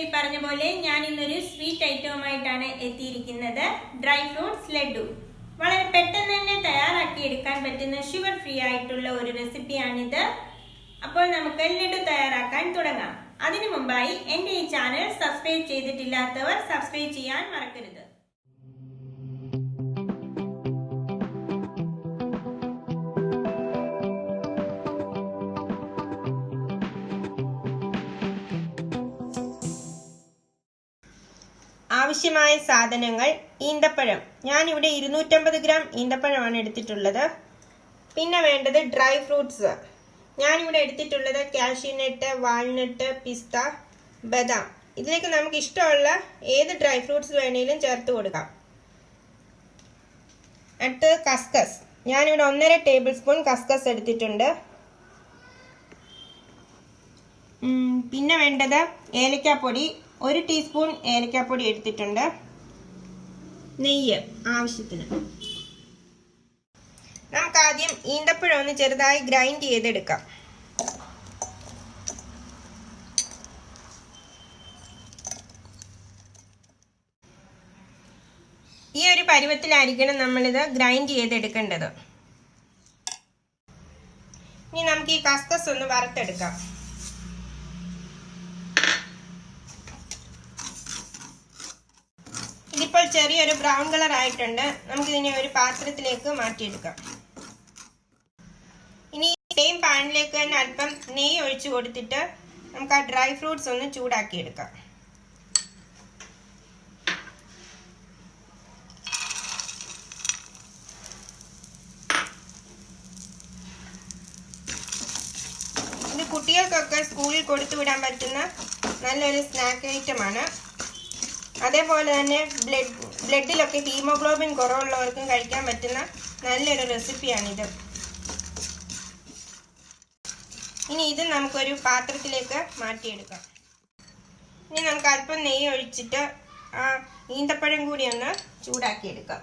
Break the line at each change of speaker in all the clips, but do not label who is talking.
വീഡിയോയിൽ പറഞ്ഞ പോലെ ഞാൻ ഇന്നൊരു സ്വീറ്റ് ഐറ്റവുമായിട്ടാണ് എത്തിയിരിക്കുന്നത്. Dry fruits laddu. വളരെ പെട്ടെന്ന് തന്നെ തയ്യാറാക്കി എടുക്കാൻ പറ്റുന്ന ഷുഗർ ഫ്രീ ആയിട്ടുള്ള ഒരു റെസിപ്പിയാണിത്. അപ്പോൾ നമുക്ക് ലഡു തയ്യാറാക്കാൻ തുടങ്ങാം. അതിനു മുമ്പായി എൻ്റെ ഈ ചാനൽ സബ്സ്ക്രൈബ് ചെയ്തിട്ടില്ലാത്തവർ സബ്സ്ക്രൈബ് ചെയ്യാൻ മറക്കരുത്. ആവശ്യമായ സാധനങ്ങൾ: ഈന്തപ്പഴം. ഞാനിവിടെ 250 ഗ്രാം ഈന്തപ്പഴമാണ് എടുത്തിട്ടുള്ളത്. പിന്നെ വേണ്ടത് ഡ്രൈ ഫ്രൂട്ട്സ്. ഞാനിവിടെ എടുത്തിട്ടുള്ളത് കാഷ്യൂനട്ട്, വാൾനട്ട്, പിസ്ത, ബദാം. ഇതിലേക്ക് നമുക്ക് ഇഷ്ടമുള്ള ഏത് ഡ്രൈ ഫ്രൂട്ട്സ് വേണമെങ്കിലും ചേർത്ത് കൊടുക്കാം. അടുത്ത് കസ്കസ്. ഞാനിവിടെ 1.5 ടേബിൾ സ്പൂൺ കസ്കസ് എടുത്തിട്ടുണ്ട്. പിന്നെ വേണ്ടത് ഏലക്കാപ്പൊടി. 1 ടീസ്പൂൺ ഏലക്കാപ്പൊടി എടുത്തിട്ടുണ്ട്. നെയ്യ് ആവശ്യത്തിന്. നമുക്ക് ആദ്യം ഈന്തപ്പഴം ഒന്ന് ചെറുതായി ഗ്രൈൻഡ് ചെയ്തെടുക്കാം. ഈ ഒരു പരുവത്തിലായിരിക്കണം നമ്മളിത് ഗ്രൈൻഡ് ചെയ്തെടുക്കേണ്ടത്. ഇനി നമുക്ക് ഈ കസ്കസ് ഒന്ന് വറുത്തെടുക്കാം. ഇതിപ്പോൾ ചെറിയൊരു ബ്രൗൺ കളർ ആയിട്ടുണ്ട്. നമുക്കിതിനെ ഒരു പാത്രത്തിലേക്ക് മാറ്റിയെടുക്കാം. ഇനി സെയിം പാനിലേക്ക് തന്നെ അല്പം നെയ്യ് ഒഴിച്ചു കൊടുത്തിട്ട് നമുക്ക് ആ ഡ്രൈ ഫ്രൂട്ട്സ് ഒന്ന് ചൂടാക്കിയെടുക്കാം. ഇത് കുട്ടികൾക്കൊക്കെ സ്കൂളിൽ കൊടുത്തു വിടാൻ പറ്റുന്ന നല്ലൊരു സ്നാക്ക് ഐറ്റമാണ്. അതേപോലെ തന്നെ ബ്ലഡിലൊക്കെ ഹീമോഗ്ലോബിൻ കുറവുള്ളവർക്കും കഴിക്കാൻ പറ്റുന്ന നല്ലൊരു റെസിപ്പിയാണിത്. ഇനി ഇത് നമുക്കൊരു പാത്രത്തിലേക്ക് മാറ്റിയെടുക്കാം. ഇനി നമുക്ക് അല്പം നെയ്യ് ഒഴിച്ചിട്ട് ആ ഈന്തപ്പഴം കൂടി ഒന്ന് ചൂടാക്കിയെടുക്കാം.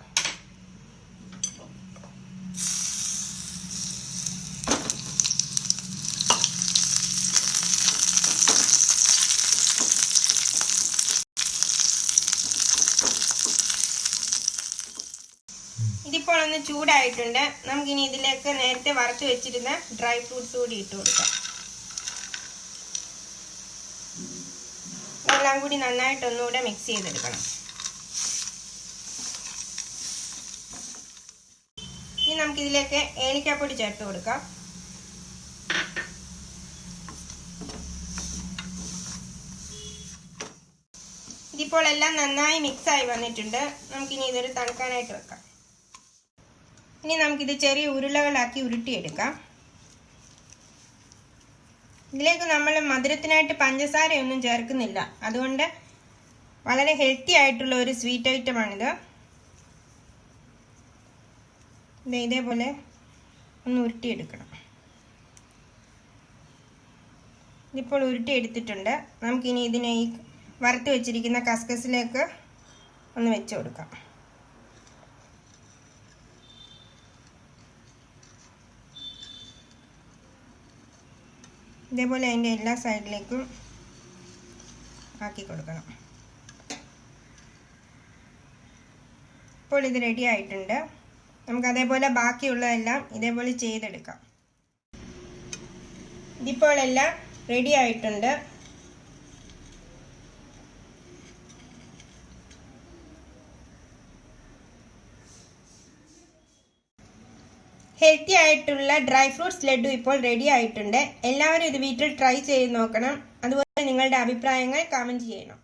ഇതിപ്പോൾ ഒന്ന് ചൂടായിട്ടുണ്ട്. നമുക്കിനി ഇതിലേക്ക് നേരത്തെ വറുത്ത് വെച്ചിരുന്ന ഡ്രൈ ഫ്രൂട്ട്സ് കൂടി ഇട്ട് കൊടുക്കാം. എല്ലാം കൂടി നന്നായിട്ടൊന്നുകൂടെ മിക്സ് ചെയ്തെടുക്കണം. ഇനി നമുക്കിതിലേക്ക് ഏലക്കാപ്പൊടി ചേർത്ത് കൊടുക്കാം. ഇതിപ്പോൾ എല്ലാം നന്നായി മിക്സായി വന്നിട്ടുണ്ട്. നമുക്കിനി ഇതൊരു തണുക്കാനായിട്ട് വെക്കാം. ഇനി നമുക്കിത് ചെറിയ ഉരുളകളാക്കി ഉരുട്ടിയെടുക്കാം. ഇതിലേക്ക് നമ്മൾ മധുരത്തിനായിട്ട് പഞ്ചസാരയൊന്നും ചേർക്കുന്നില്ല. അതുകൊണ്ട് വളരെ ഹെൽത്തി ആയിട്ടുള്ള ഒരു സ്വീറ്റ് ഐറ്റമാണിത്. ഇതേപോലെ ഒന്ന് ഉരുട്ടിയെടുക്കണം. ഇതിപ്പോൾ ഉരുട്ടിയെടുത്തിട്ടുണ്ട്. നമുക്കിനി ഇതിനെ ഈ വറുത്ത് വെച്ചിരിക്കുന്ന കസ്കസിലേക്ക് ഒന്ന് വെച്ച് കൊടുക്കാം. ഇതേപോലെ അതിൻ്റെ എല്ലാ സൈഡിലേക്കും ആക്കി കൊടുക്കണം. ഇപ്പോൾ ഇത് റെഡി ആയിട്ടുണ്ട്. നമുക്ക് അതേപോലെ ബാക്കിയുള്ളതെല്ലാം ഇതേപോലെ ചെയ്തെടുക്കാം. ഇതിപ്പോൾ എല്ലാം റെഡി ആയിട്ടുണ്ട്. ഹെൽത്തി ആയിട്ടുള്ള ഡ്രൈ ഫ്രൂട്ട്സ് ലഡു ഇപ്പോൾ റെഡി ആയിട്ടുണ്ട്. എല്ലാവരും ഇത് വീട്ടിൽ ട്രൈ ചെയ്ത് നോക്കണം. അതുപോലെ നിങ്ങളുടെ അഭിപ്രായങ്ങൾ കമൻറ്റ് ചെയ്യണം.